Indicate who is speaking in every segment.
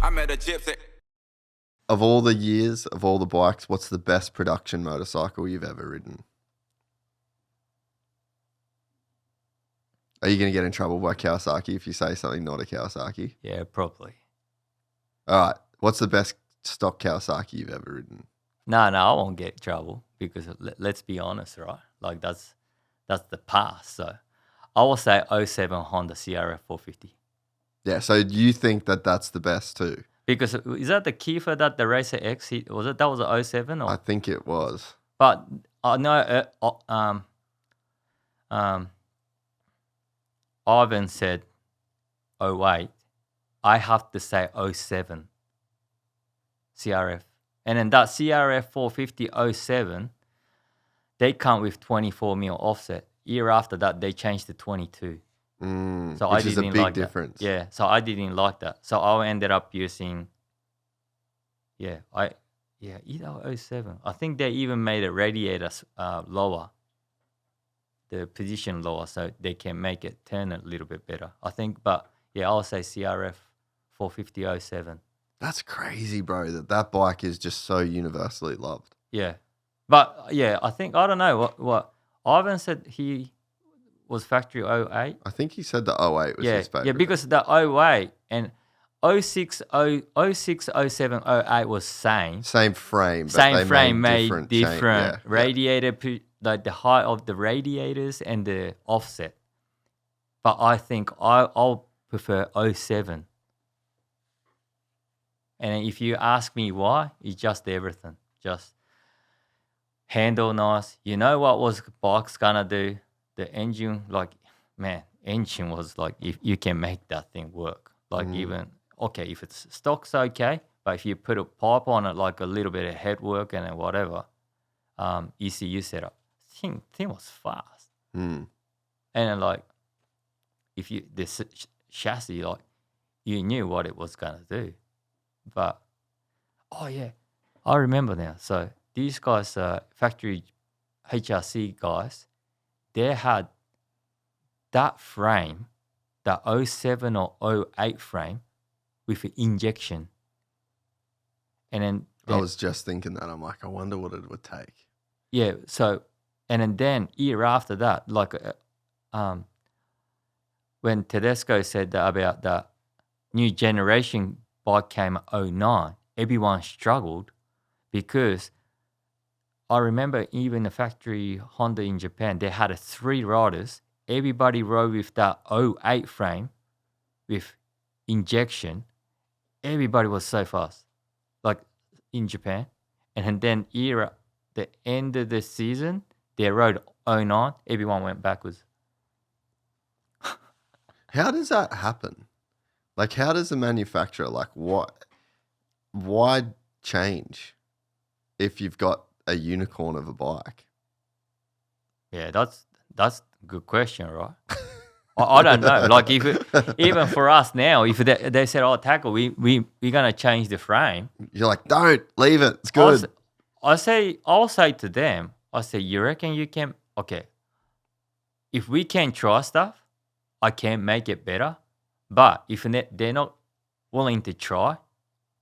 Speaker 1: I met a Gypsy.
Speaker 2: Of all the years, of all the bikes, what's the best production motorcycle you've ever ridden? Are you going to get in trouble by Kawasaki if you say something not a Kawasaki?
Speaker 3: Yeah, probably.
Speaker 2: All right. What's the best stock Kawasaki you've ever ridden?
Speaker 3: No, I won't get in trouble because let's be honest, right? Like that's the past. So I will say 07 Honda CRF 450.
Speaker 2: Yeah, so you think that that's the best too?
Speaker 3: Because is that the Kiefer that the Racer X hit? Was it that was a 07 or?
Speaker 2: I think it was.
Speaker 3: But I know Ivan said 08. I have to say 07 CRF. And then that CRF 450 07, they come with 24 mil offset. Year after that, they changed to 22. So
Speaker 2: which is a big difference.
Speaker 3: Yeah, so I didn't like that. So I ended up using, either 07. I think they even made a radiator lower, the position lower, so they can make it turn a little bit better. I think, but yeah, I'll say CRF 450 07.
Speaker 2: That's crazy, bro, that bike is just so universally loved.
Speaker 3: Yeah. But yeah, I think, I don't know what Ivan said he was factory 08.
Speaker 2: I think he said the 08 was his favorite.
Speaker 3: Yeah, because the 08 and 06, 07, 08 was same.
Speaker 2: Same frame. But
Speaker 3: Same frame
Speaker 2: made
Speaker 3: made
Speaker 2: different
Speaker 3: radiator, like the height of the radiators and the offset. But I think I'll prefer 07. And if you ask me why, it's just everything. Just handle nice. You know what was bike's gonna do? The engine, engine was like, if you can make that thing work. Like even, okay, if it's stock's okay, but if you put a pipe on it, like a little bit of head work and then whatever, ECU setup, thing was fast. And then like, if you, this chassis, like, you knew what it was gonna do. But, oh yeah, I remember now. So these guys, factory HRC guys, they had that frame, the 07 or 08 frame with an injection. And then
Speaker 2: I was just thinking that. I'm like, I wonder what it would take.
Speaker 3: Yeah, so, and then year after that, like when Tedesco said that about the new generation bike came at 09, everyone struggled because I remember even the factory Honda in Japan, they had 3 riders. Everybody rode with that 08 frame with injection. Everybody was so fast, like in Japan. And then the end of the season, they rode 09. Everyone went backwards.
Speaker 2: How does that happen? Like, how does the manufacturer, why change if you've got a unicorn of a bike?
Speaker 3: Yeah, that's a good question, right? I don't know. Like, even for us now, if they said, "Oh, tackle, we're gonna change the frame,"
Speaker 2: you're like, "Don't leave it. It's good."
Speaker 3: I'll say to them, "You reckon you can? Okay, if we can try stuff, I can make it better. But if they're not willing to try,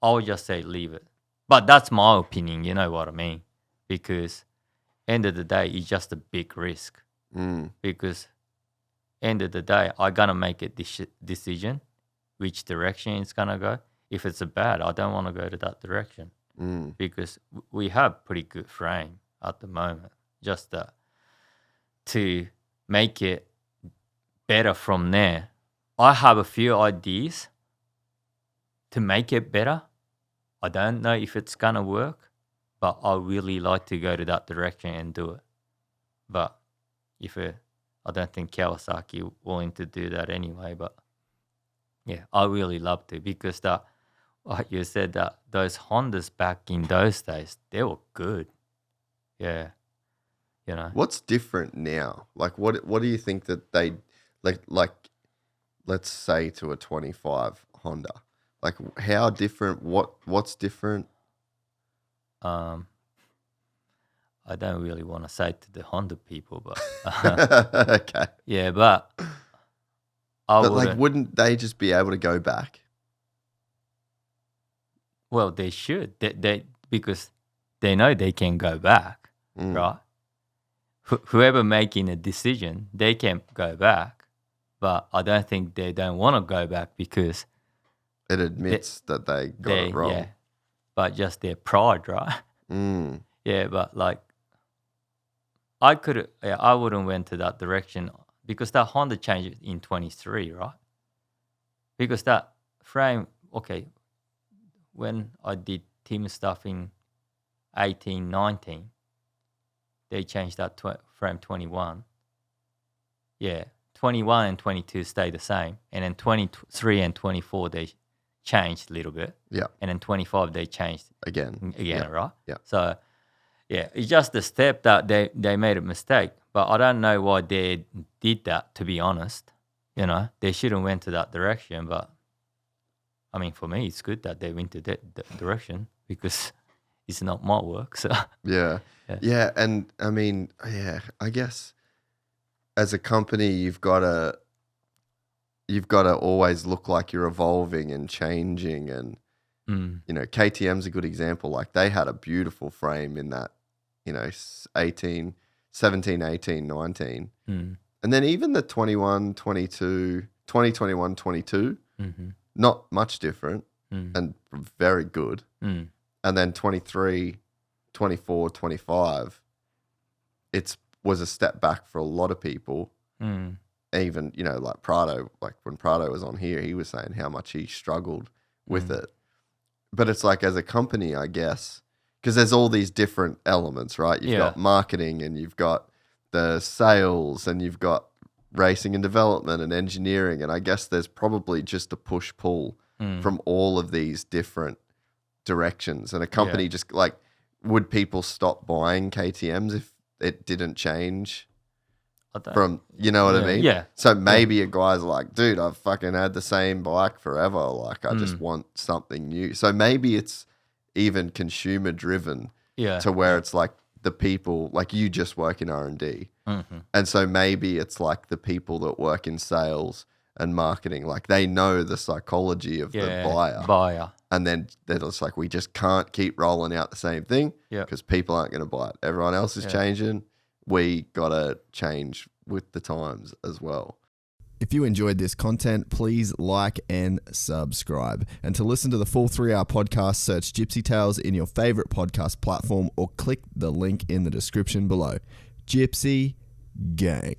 Speaker 3: I'll just say leave it." But that's my opinion. You know what I mean? Because end of the day, it's just a big risk. Because end of the day, I gonna make a decision which direction it's gonna go. If it's a bad, I don't want to go to that direction because we have pretty good frame at the moment. Just to make it better from there, I have a few ideas to make it better. I don't know if it's gonna work, but I really like to go to that direction and do it. But I don't think Kawasaki willing to do that anyway. But yeah, I really love to because like you said, that those Hondas back in those days, they were good. Yeah, you know.
Speaker 2: What's different now? Like, what do you think that they like? Let's say to a 25 Honda, like how different? What's different?
Speaker 3: I don't really want to say to the Honda people, but
Speaker 2: okay.
Speaker 3: Yeah, but
Speaker 2: wouldn't they just be able to go back?
Speaker 3: Well, they should. They because they know they can go back, right? Whoever making a decision, they can go back, but I don't think they don't want to go back because
Speaker 2: It admits that they got it wrong.
Speaker 3: yeah, but just their pride, right? Yeah, but like I wouldn't went to that direction because that Honda changed in 23, right? Because that frame, okay, when I did team stuff in 18, 19, they changed that frame 21. Yeah, 21 and 22 stay the same. And then 23 and 24, they changed a little bit.
Speaker 2: Yeah.
Speaker 3: And then 25, they changed
Speaker 2: Again,
Speaker 3: right?
Speaker 2: Yeah.
Speaker 3: So, yeah, it's just a step that they made a mistake. But I don't know why they did that, to be honest. You know, they shouldn't went to that direction. But, I mean, for me, it's good that they went to that direction because it's not my work. So
Speaker 2: Yeah. And I mean, I guess as a company, you've got to always look like you're evolving and changing. And, you know, KTM's a good example. Like they had a beautiful frame in that, you know, 17, 18, 19. And then even the 21, 22, 2021, 22, not much different and very good. And then 23, 24, 25, it was a step back for a lot of people. Even, you know, like Prado, like when Prado was on here, he was saying how much he struggled with it. But it's like as a company, I guess, because there's all these different elements, right? You've got marketing and you've got the sales and you've got racing and development and engineering. And I guess there's probably just a push-pull from all of these different directions. And a company just like, would people stop buying KTMs if it didn't change from, you know what I mean?
Speaker 3: Yeah.
Speaker 2: So maybe a guy's like, dude, I've fucking had the same bike forever. Like I just want something new. So maybe it's even consumer driven to where it's like the people, like you just work in R&D. And so maybe it's like the people that work in sales and marketing, like they know the psychology of the buyer. And then they're just like, we just can't keep rolling out the same thing because people aren't going to buy it. Everyone else is changing. We got to change with the times as well. If you enjoyed this content, please like and subscribe. And to listen to the full 3-hour podcast, search Gypsy Tales in your favorite podcast platform or click the link in the description below. Gypsy Gang.